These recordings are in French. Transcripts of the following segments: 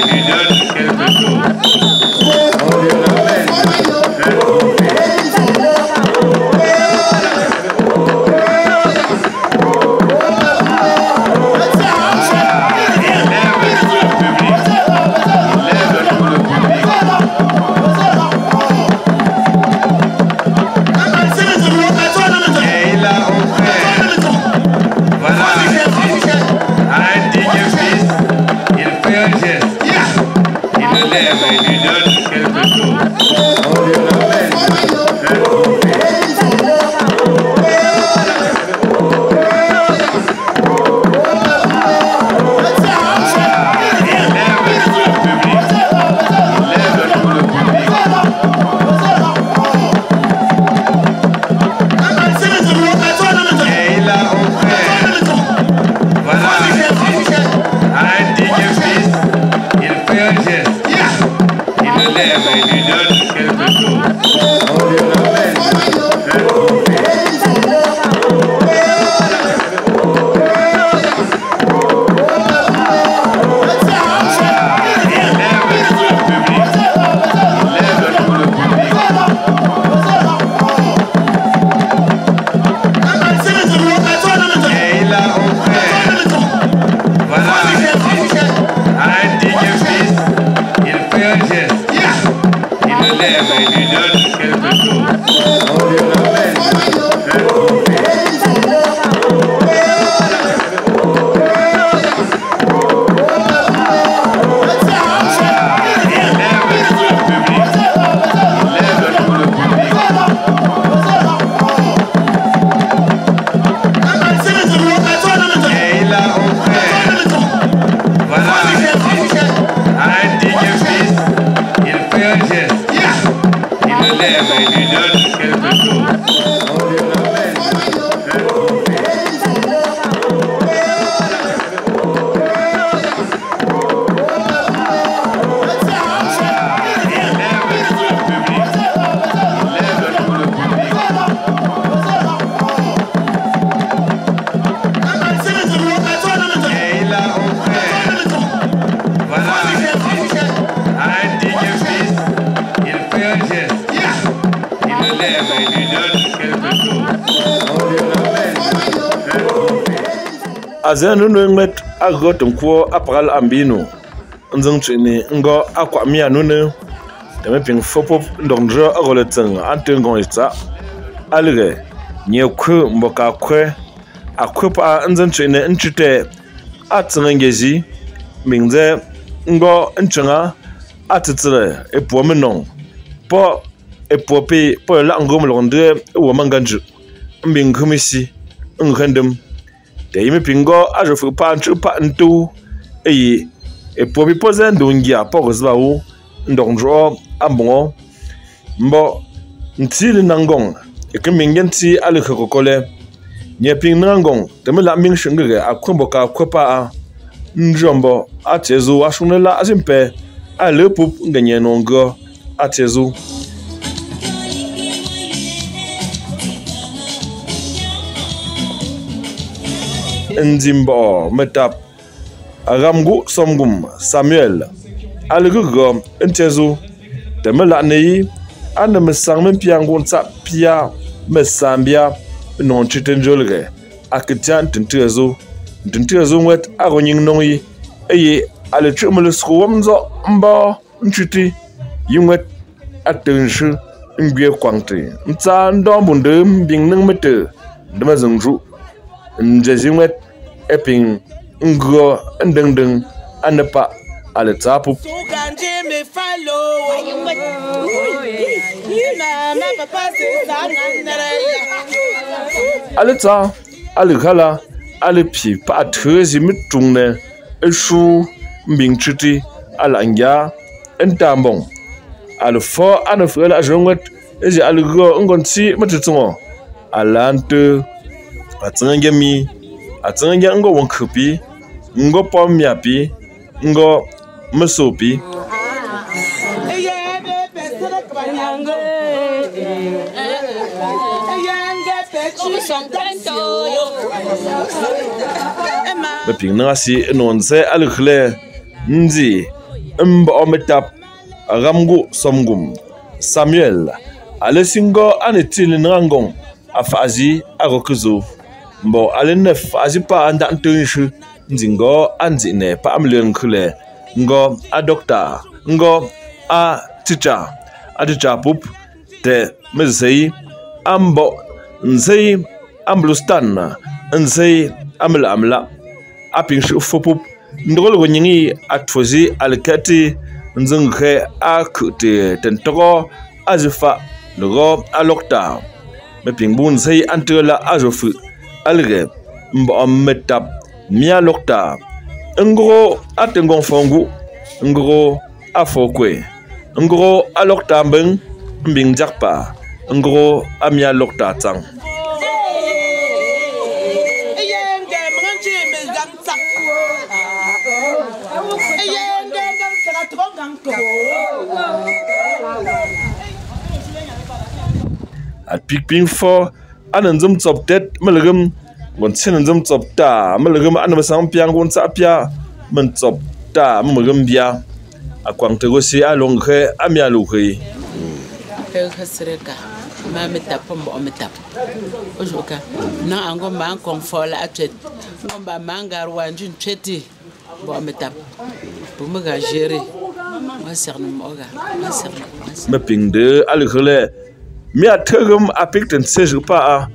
et lui donne quelque chose. On lui ramène un trophée. Azenu nunget agotum kwo apral ambino nzeng chini ngo akwa mia nune teme ping fopop ndongjo agoletseng antengon itsa alge nye khu mboka kwe akwepa nzeng chini nchite atsengezi mingze ngo nchenga atitsire epomenong po epopi po la ngom londe wo manganju mbing khumisi nghendem de yimi pingo ajo fu panchu pa ntu eyi epopi pozen dungia pogozba wu ndongjo ambongo mbo ntili nangong ekemingenti ale khokole nye ping nangong temela ming shungege akwemboka kwepa njombo atezu ashunela azimpe ale pup ngenye nongo atezu Nzimbo metap agamgu somgum Samuel aligugo entezu temela nei ane mesang mempiangun sa pia mesambia non chitenjolge akitian tintezu wet agoning nongi eye ale chumul skuwamzo mba nchiti yumwet atenshu ngwe kwangte ntsa ndombunde mbing mete ndemazungju njezimwet eping ngo ndengdeng anepa ale tapu ale ta ale khala ale pi pa thezi mitungne eshu mbing chiti alangya entambong ale fo anafela ajongwet ezi ale go ngonsi matutsungo alante atsangemi atsanga ngo wonkhupi ngo pomyapi ngo musopi beping nasi nonse alukhle nzi mbo metap ramgu somgum Samuel alesingo anetil ngangong afazi agokuzo mbo alenef azipa anda ntunshu nzingo anzine pa amlen khule ngo a doctor ngo a teacher pup te mezei ambo nzei amblustan nzei amla apin shufupup ndogol gonyingi atfozi alkati nzenghe akute tentoro azifa logo alokta mepingbun sei antela azofu alge mbo metap mia lokta ngro atengon fongu ngro afokwe ngro alokta mbeng mbing jakpa ngro amia lokta tang at ping for ananzum tsoptet melgum gon sinanzum tsopta melgum anabasam piang gon sapia men tsopta melgum bia akwang tegosi alonghe amia lukhi khasreka ma metap mbo metap ojoka na ango ma konfola atet ngomba mangar wanjun cheti bo metap bumaga gérer ma sernu moga ma sernu me ping de alkhele mi ategum apikten sejupa a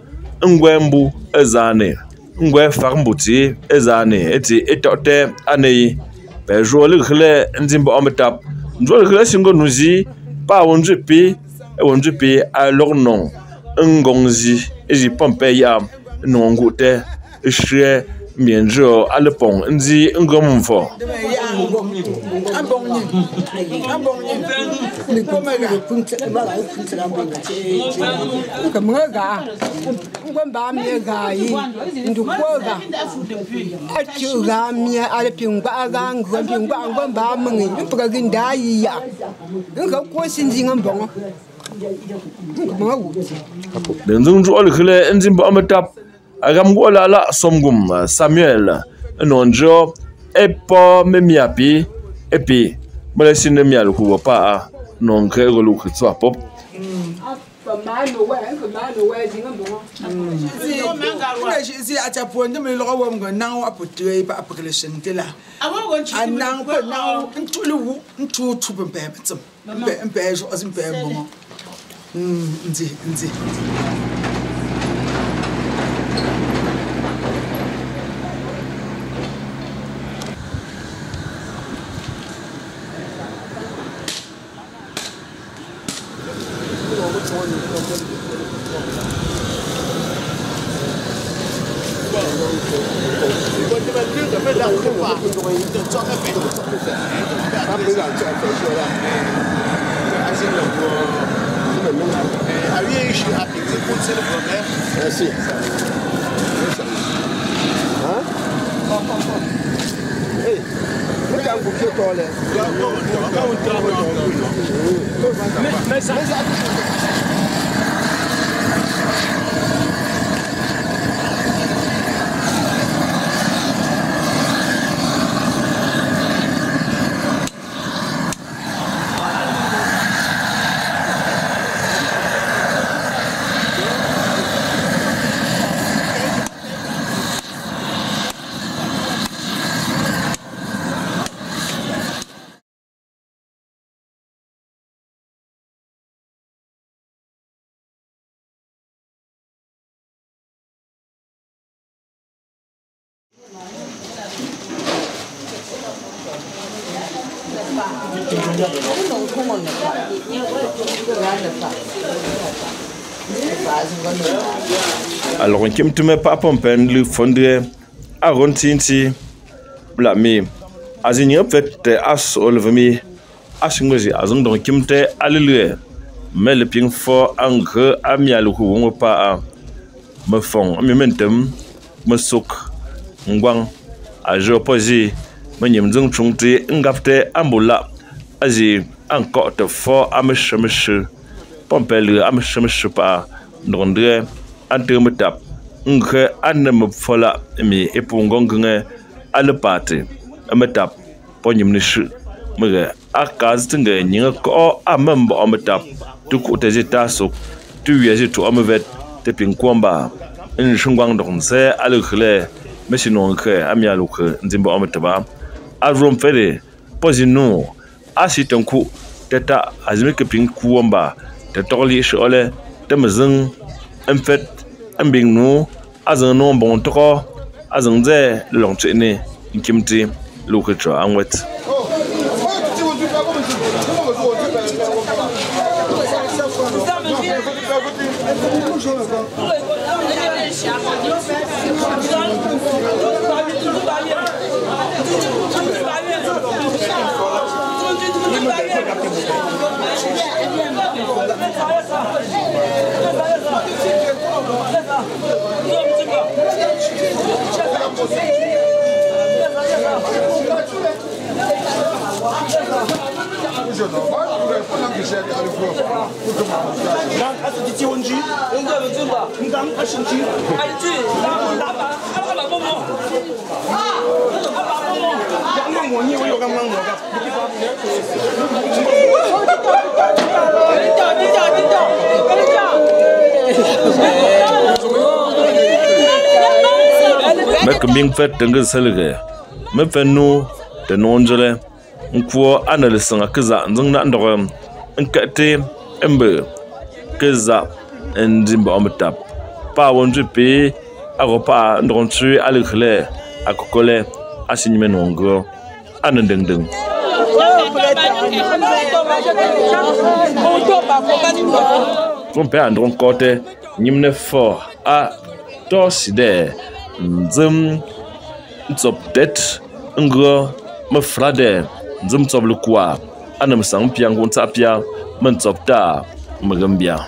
ngwembu ezane ngwe farmbuti ezane eti etote anei be jole khele nzimbo ometap njole khele singo nuzi pa wonjupi a lornon ngongzi ezi pompe ya nongute shre mienjo alepong nzi ngomfo Denzung jol khile nzimbo ametap agamgola la somgum Samuel nonjo epo memiapi epi malesine mialu kuwa pa nonke golu khitswa pop si acha ponde me lo wa ngo na wa potwe pa application tela anang pa na ntulu ntutu bembe tsum mbe jo azimbe mo nzi alors on kim tume pa pompen lu fondre a rontinti blami azini opet as olvemi ashingoji azon don kimte alilue mel ping fo angre amialu ku won pa me fon mi mentem me suk ngwang a jo posi me nyim zung chungti ngapte ambula azi anko te fo amshemsh pompel amshemsh pa ndondre antemetap nghe anem fola mi epungongenge alepate ametap ponyimnish mege akaz tinge nyinga ko amembo ometap tu ku te jeta so tu ye tu amevet te pinkwamba in shungwang donse alukhle meshinon ke amialu ke nzimbo ometaba alrom fere pozinu asitonku teta azime ke pinkwamba te toli shole te mezeng enfet ambingnu azan no bon toko azan ze longchene nkimti luketra anwet Mekambing fet tenga selge me fenu de nonjele nkwo anale sanga kiza nzingna ndogem nkate embe kiza nzimba ometap pa wonje pe agopa ndonchu alekhle akokole asinyime nongo anendengdeng kompe andron kote nyimne fo a toside nzim tsopdet ngo mafrade nzim tsoblukwa anam sang piangun tsapia mentsopta magambia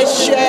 Share.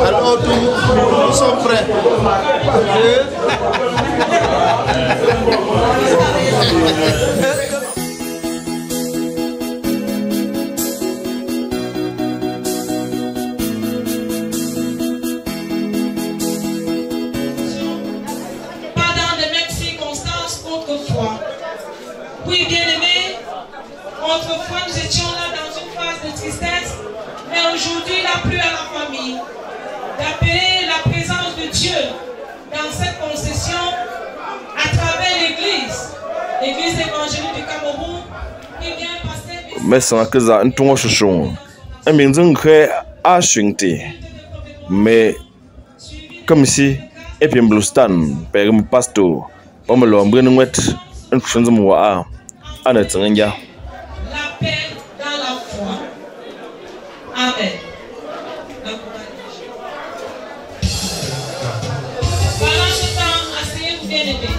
Alors nous sommes prêts. Oui, bien-aimés, autrefois nous étions là dans une phase de tristesse, mais aujourd'hui la pluie à la famille. D'appeler la présence de Dieu dans cette concession à travers l'église évangélique du Cameroun, qui vient passer. Mais ça que ça un ton chouchon. Un minzung que a chunté. Mais comme si et puis blustan per un pasto. Pour me l'ombre nous mettre un chouchon de moi à notre la paix dans la foi. Amen. Pendant ce temps, asseyez-vous bien-aimés.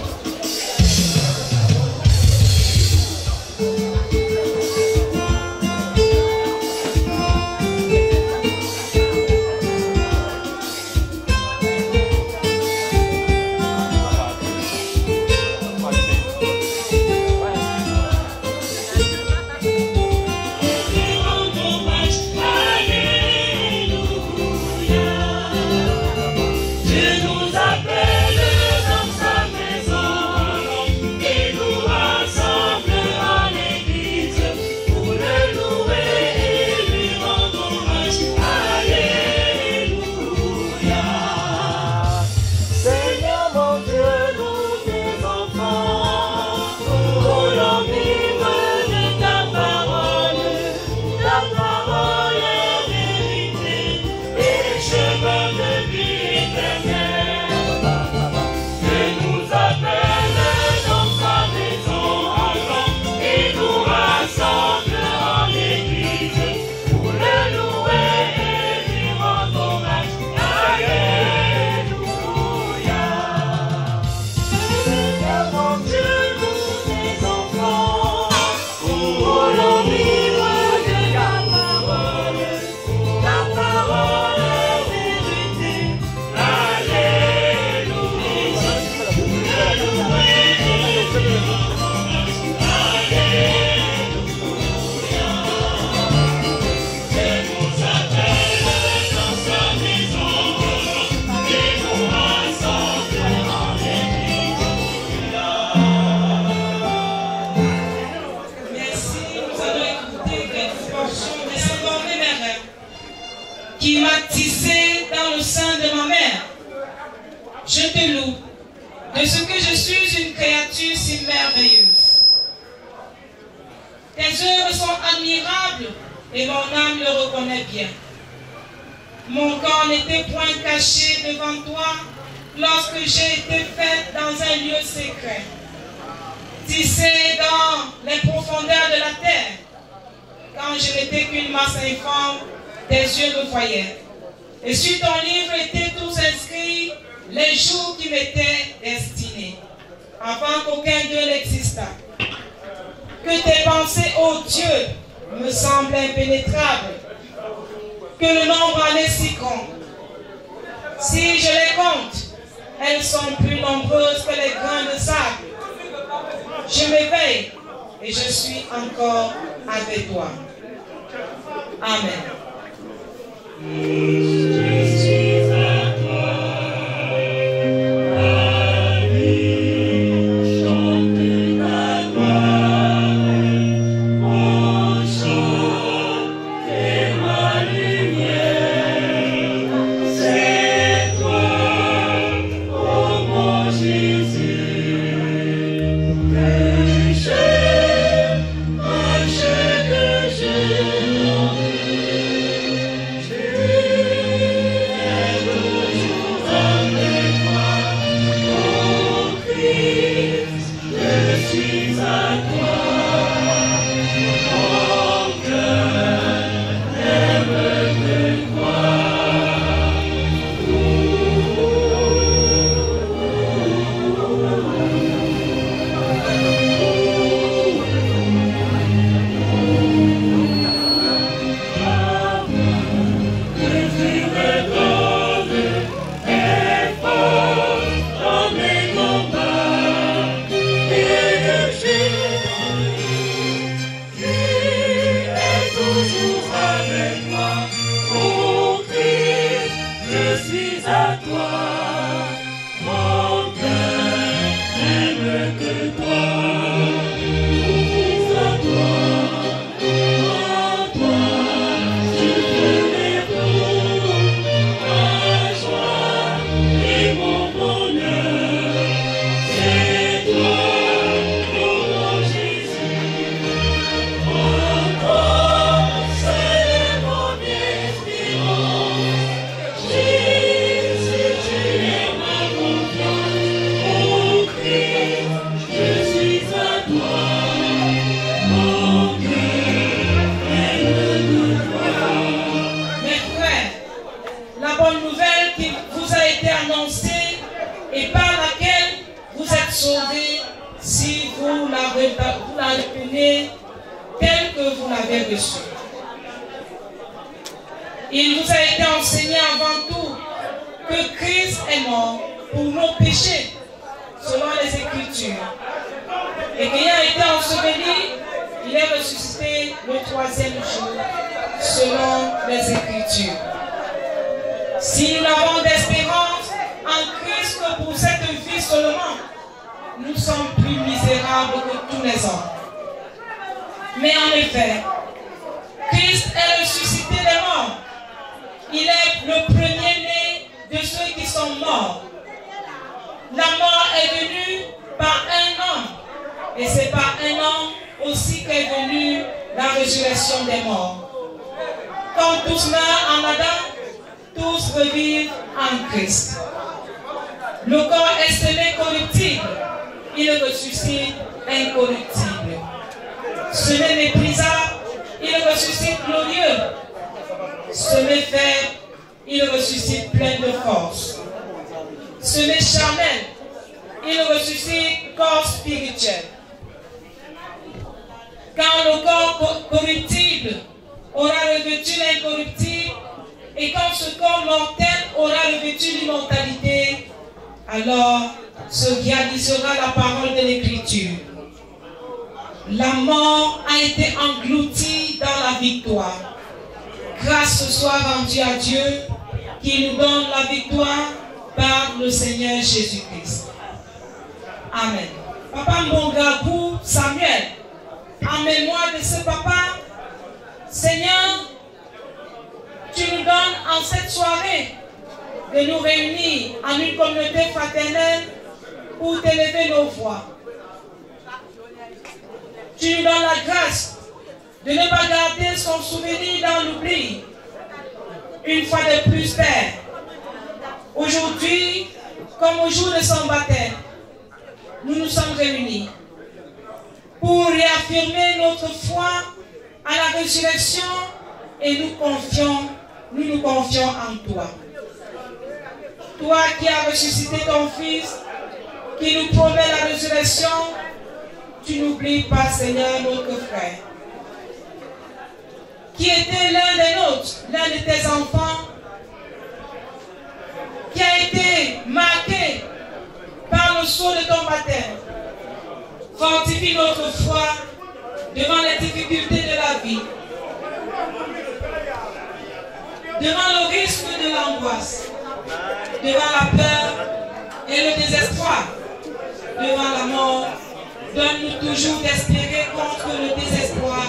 qui m'a tissé dans le sein de ma mère. Je te loue de ce que je suis une créature si merveilleuse. Tes œuvres sont admirables et mon âme le reconnaît bien. Mon corps n'était point caché devant toi lorsque j'ai été faite dans un lieu secret, tissé dans les profondeurs de la terre. Quand je n'étais qu'une masse informe, tes yeux me voyaient. Et sur ton livre étaient tous inscrits les jours qui m'étaient destinés, avant qu'aucun d'eux n'existât. Que tes pensées, ô Dieu, me semblent impénétrables, que le nombre en est si grand. Si je les compte, elles sont plus nombreuses que les grains de sable. Je m'éveille et je suis encore avec toi. Amen. Il vous a été enseigné avant tout que Christ est mort pour nos péchés, selon les Écritures, et qu'ayant été enseveli, il est ressuscité le 3e jour, selon les Écritures. Si nous n'avons d'espérance en Christ que pour cette vie seulement, nous sommes plus misérables que tous les hommes. Mais en effet, Christ est ressuscité des morts. Il est le premier-né de ceux qui sont morts. La mort est venue par un homme. Et c'est par un homme aussi qu'est venue la résurrection des morts. Quand tous meurent en Adam, tous revivent en Christ. Le corps est semé corruptible. Il ressuscite incorruptible. Semé méprisable, il ressuscite glorieux. Semé faible, il ressuscite plein de force. Semé charnel, il ressuscite corps spirituel. Quand le corps corruptible aura revêtu l'incorruptible, et quand ce corps mortel aura revêtu l'immortalité, alors se réalisera la parole de l'Écriture. La mort a été engloutie dans la victoire. Grâce soit rendue à Dieu qui nous donne la victoire par le Seigneur Jésus-Christ. Amen. Papa Mbongabou Samuel, en mémoire de ce papa, Seigneur, tu nous donnes en cette soirée de nous réunir en une communauté fraternelle pour t'élever nos voix. Tu nous donnes la grâce de ne pas garder son souvenir dans l'oubli. Une fois de plus, Père, aujourd'hui, comme au jour de son baptême, nous nous sommes réunis pour réaffirmer notre foi à la résurrection et nous nous confions en toi. Toi qui as ressuscité ton Fils, qui nous promet la résurrection, tu n'oublies pas, Seigneur, notre frère, qui était l'un des nôtres, l'un de tes enfants, qui a été marqué par le sceau de ton baptême. Fortifie notre foi devant les difficultés de la vie, devant le risque de l'angoisse, devant la peur et le désespoir, devant la mort. Donne-nous toujours d'espérer contre le désespoir.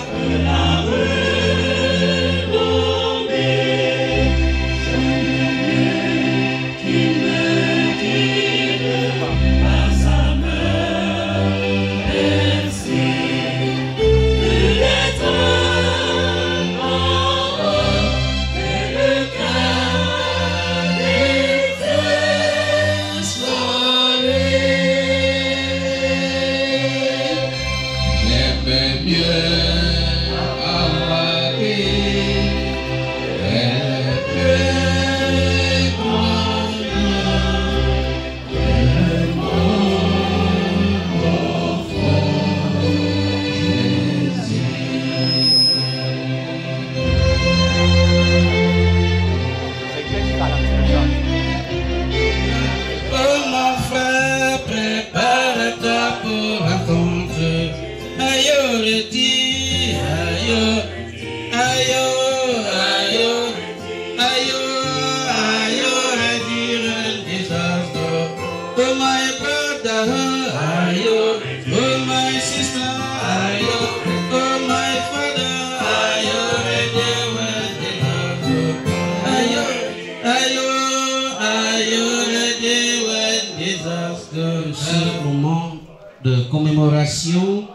Commémoration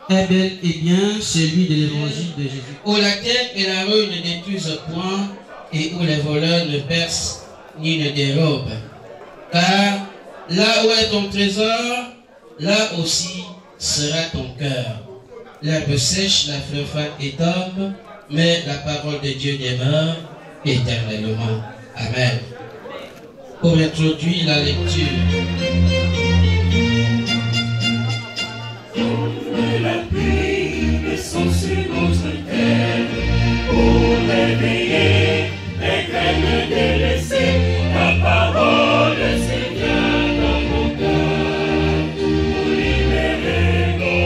est bel et bien celui de l'évangile de Jésus, où la terre et la rue ne détruisent point et où les voleurs ne percent ni ne dérobent. Car là où est ton trésor, là aussi sera ton cœur. L'herbe sèche, la fleur fade et tombe, mais la parole de Dieu demeure éternellement. Amen. Pour introduire la lecture. La pluie descend sur notre terre pour réveiller les graines délaissées. Ta parole, Seigneur, dans mon cœur, pour libérer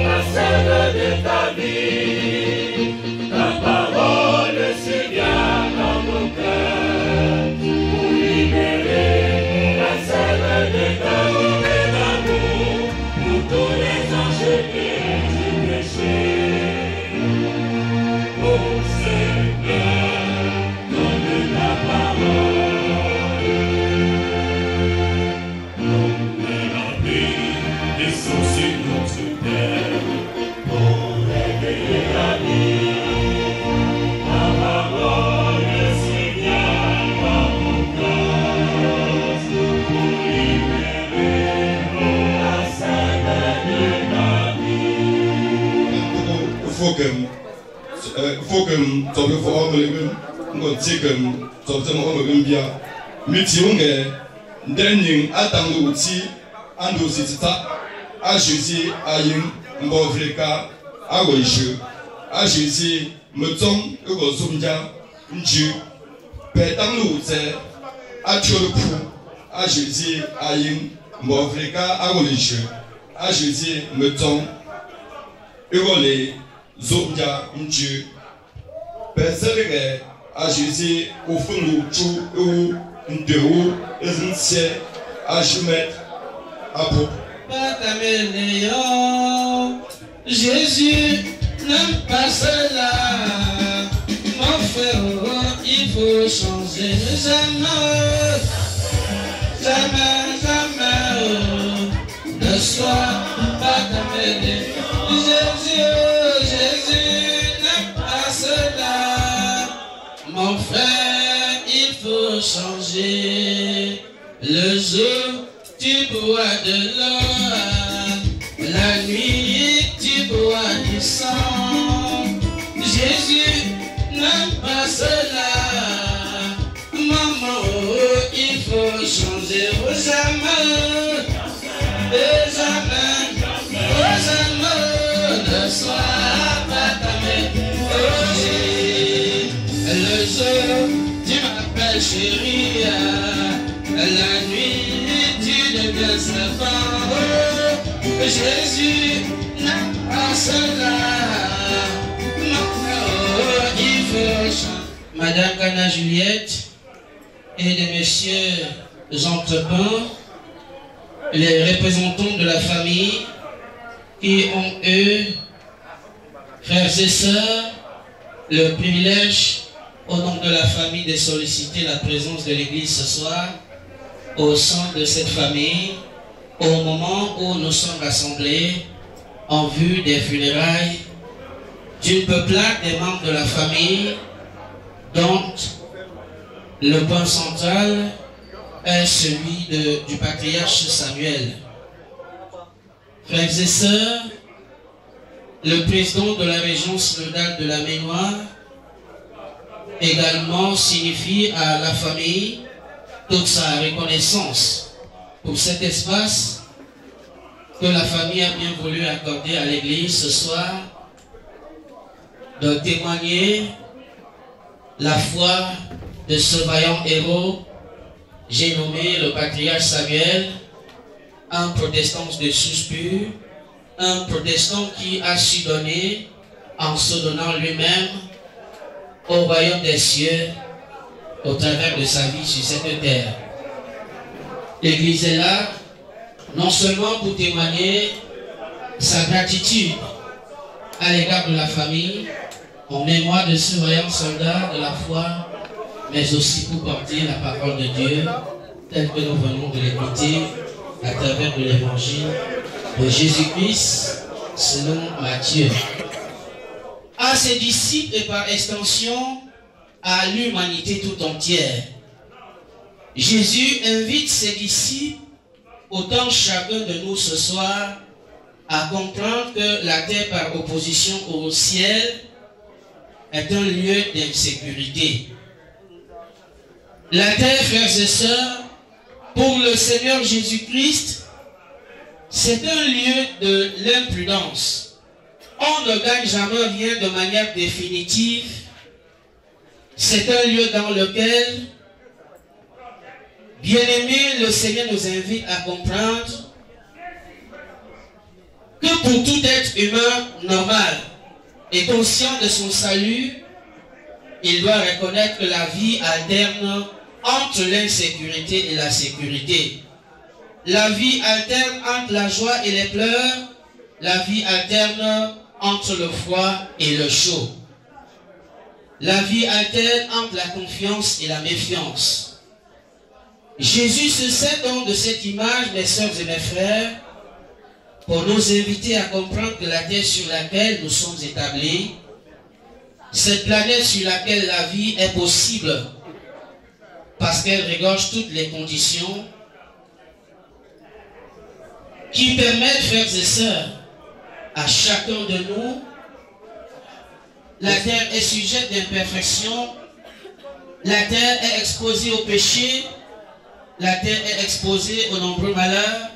la scène de ta vie. Ta parole, Seigneur, dans mon cœur, pour libérer la scène de ta vie. Et l'amour pour tous les anges qui faut que tu me fasses Zobia Nju Penselige Ajuzi Ofungu Chu U Ndeu Ezinse Ajumet Apo Pataméléon Jésus n'aime pas cela. Mon frère, il faut changer. Jamais, jamais, jamais, ne sois pas t'amener. Jésus n'aime pas cela. Mon frère, il faut changer. Le jour, tu bois de l'eau. La nuit, tu bois du sang. Jésus n'aime pas cela. Maman, oh, il faut changer. Oh, jamais, et jamais, oh, jamais, ne sois pas ta mère. Oh, le jour, tu m'appelles chérie. La nuit, tu deviens servant. Oh, Jésus n'aime pas cela. Madame Cana Juliette et de messieurs entrepreneurs, les représentants de la famille qui ont eu, frères et sœurs, le privilège au nom de la famille de solliciter la présence de l'Église ce soir au sein de cette famille au moment où nous sommes rassemblés en vue des funérailles d'une peuplade des membres de la famille dont le point central est celui du patriarche Samuel. Frères et sœurs, le président de la région synodale de la Ménoire également signifie à la famille toute sa reconnaissance pour cet espace que la famille a bien voulu accorder à l'Église ce soir, de témoigner la foi de ce vaillant héros, j'ai nommé le patriarche Samuel, un protestant de source pure, un protestant qui a su donner en se donnant lui-même au royaume des cieux au travers de sa vie sur cette terre. L'Église est là non seulement pour témoigner sa gratitude à l'égard de la famille, en mémoire de ce vaillant soldat de la foi, mais aussi pour porter la parole de Dieu telle que nous venons de l'écouter à travers de l'évangile de Jésus-Christ selon Matthieu. À ses disciples et par extension à l'humanité tout entière, Jésus invite ses disciples, autant chacun de nous ce soir, à comprendre que la terre par opposition au ciel est un lieu d'insécurité. La terre, frères et sœurs, pour le Seigneur Jésus-Christ, c'est un lieu de l'imprudence. On ne gagne jamais rien de manière définitive. C'est un lieu dans lequel, bien-aimés, le Seigneur nous invite à comprendre que pour tout être humain normal et conscient de son salut, il doit reconnaître que la vie alterne entre l'insécurité et la sécurité. La vie alterne entre la joie et les pleurs. La vie alterne entre le froid et le chaud. La vie alterne entre la confiance et la méfiance. Jésus se sert donc de cette image, mes sœurs et mes frères, pour nous inviter à comprendre que la terre sur laquelle nous sommes établis, cette planète sur laquelle la vie est possible, parce qu'elle regorge toutes les conditions qui permettent, frères et sœurs, à chacun de nous. La terre est sujette d'imperfection, la terre est exposée au péché, la terre est exposée aux nombreux malheurs,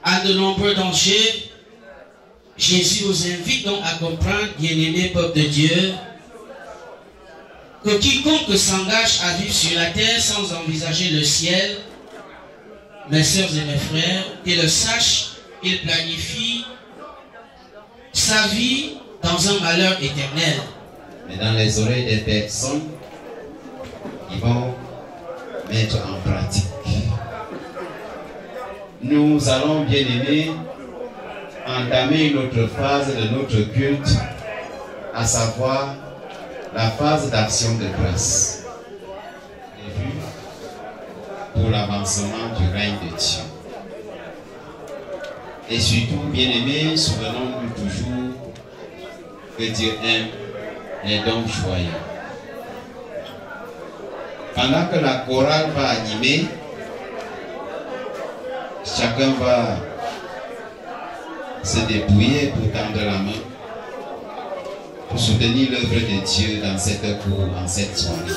à de nombreux dangers. Jésus nous invite donc à comprendre, bien-aimés peuple de Dieu, que quiconque s'engage à vivre sur la terre sans envisager le ciel, mes sœurs et mes frères, qu'il le sache, il planifie sa vie dans un malheur éternel. Mais dans les oreilles des personnes qui vont mettre en pratique. Nous allons, bien aimés, entamer une autre phase de notre culte, à savoir la phase d'action de grâce prévue pour l'avancement du règne de Dieu. Et surtout, bien-aimés, souvenons-nous toujours que Dieu aime les dons joyeux. Pendant que la chorale va animer, chacun va se dépouiller pour tendre la main, pour soutenir l'œuvre de Dieu dans cette cour, en cette soirée.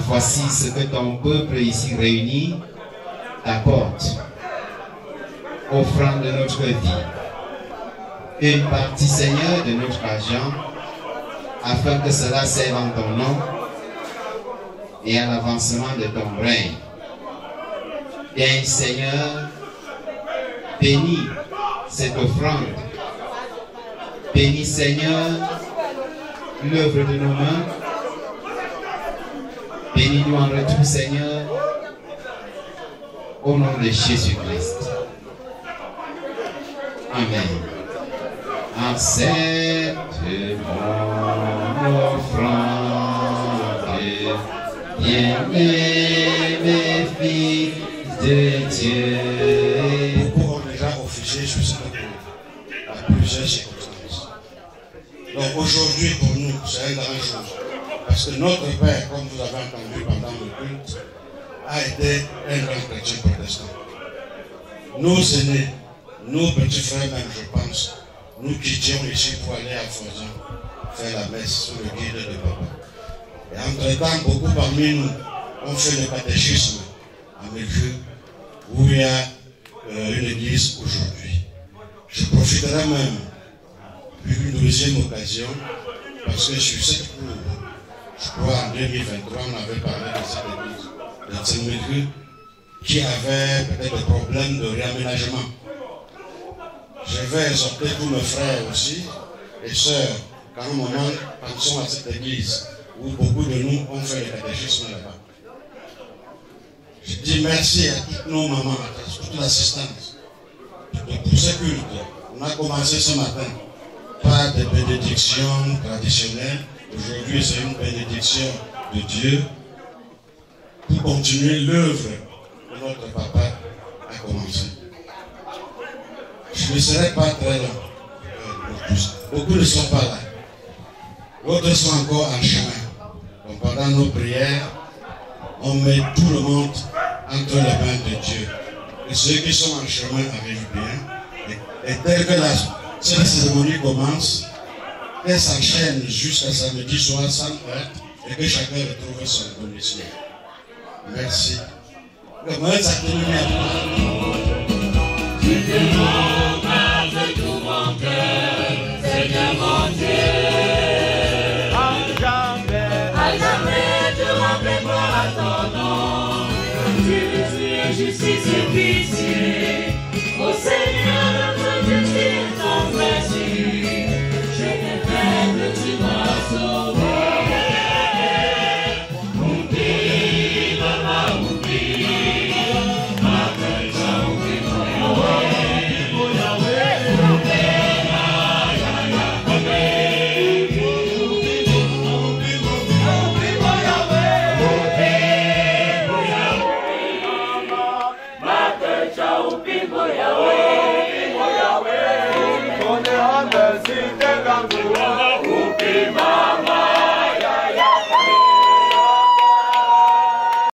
Voici ce que ton peuple ici réuni t'apporte, offrant de notre vie, une partie, Seigneur, de notre argent, afin que cela serve en ton nom et à l'avancement de ton règne. Et Seigneur, bénis cette offrande, bénis, Seigneur, l'œuvre de nos mains. Bénis-nous en retour, Seigneur, au nom de Jésus-Christ. Amen. Accepte mon offrande, bien-aimé fils de Dieu. Beaucoup ont déjà officié sur cette cour à plusieurs circonstances. Donc aujourd'hui, pour nous, c'est une grande chose. Parce que notre Père, comme vous avez entendu pendant le culte, a été un grand chrétien protestant. Nos aînés, nos petits frères même, je pense, nous quittions ici pour aller à Fozan faire la messe sous le guide de papa. Et entre-temps, beaucoup parmi nous ont fait le catéchisme à Melchior, où il y a une église aujourd'hui. Je profiterai même d'une deuxième occasion, parce que sur cette cour, je crois en 2023, on avait parlé de cette église de Saint-Melchior qui avait peut-être des problèmes de réaménagement. Je vais exhorter tous mes frères aussi et sœurs, qu'à un moment, pensons à cette église où beaucoup de nous ont fait le catéchisme là-bas. Je dis merci à toutes nos mamans, à toute l'assistance pour ce culte. On a commencé ce matin par des bénédictions traditionnelles. Aujourd'hui, c'est une bénédiction de Dieu pour continuer l'œuvre que notre papa a commencé. Je ne serai pas très long. Beaucoup ne sont pas là. D'autres sont encore en chemin. Donc pendant nos prières, on met tout le monde entre les mains de Dieu. Et ceux qui sont en chemin arrivent bien. Et dès que cette cérémonie commence, qu'elle s'enchaîne jusqu'à samedi soir sans heure et que chacun retrouve son condition. Merci. Tu te demandes de tout mon cœur, Seigneur mon Dieu. À jamais te remplis gloire à ton nom. Tu es justice et pitié. Ô Seigneur, notre Dieu, tu es ton Jésus. Je t'ai faible, tu m'as sauvé. Oublie, maman, oublie. Ma tête, oublie, Yahweh.